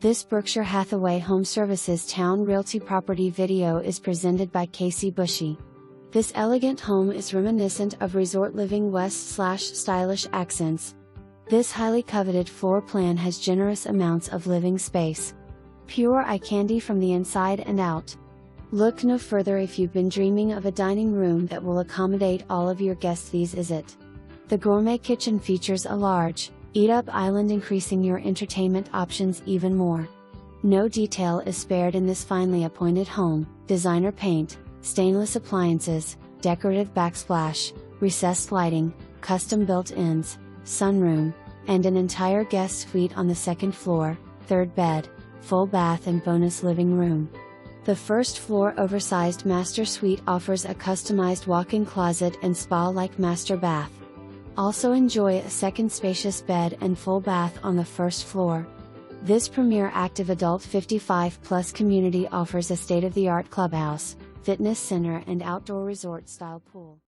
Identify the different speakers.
Speaker 1: This Berkshire Hathaway HomeServices Towne Realty property video is presented by Casey Bushy. This elegant home is reminiscent of resort living west/stylish accents. This highly coveted floor plan has generous amounts of living space. Pure eye candy from the inside and out. Look no further if you've been dreaming of a dining room that will accommodate all of your guests. This is it. The gourmet kitchen features a large, eat-up island, increasing your entertainment options even more. No detail is spared in this finely appointed home: designer paint, stainless appliances, decorative backsplash, recessed lighting, custom built-ins, sunroom, and an entire guest suite on the second floor, third bed, full bath and bonus living room. The first floor oversized master suite offers a customized walk-in closet and spa-like master bath. Also enjoy a second spacious bed and full bath on the first floor. This premier active adult 55+ community offers a state-of-the-art clubhouse, fitness center and outdoor resort-style pool.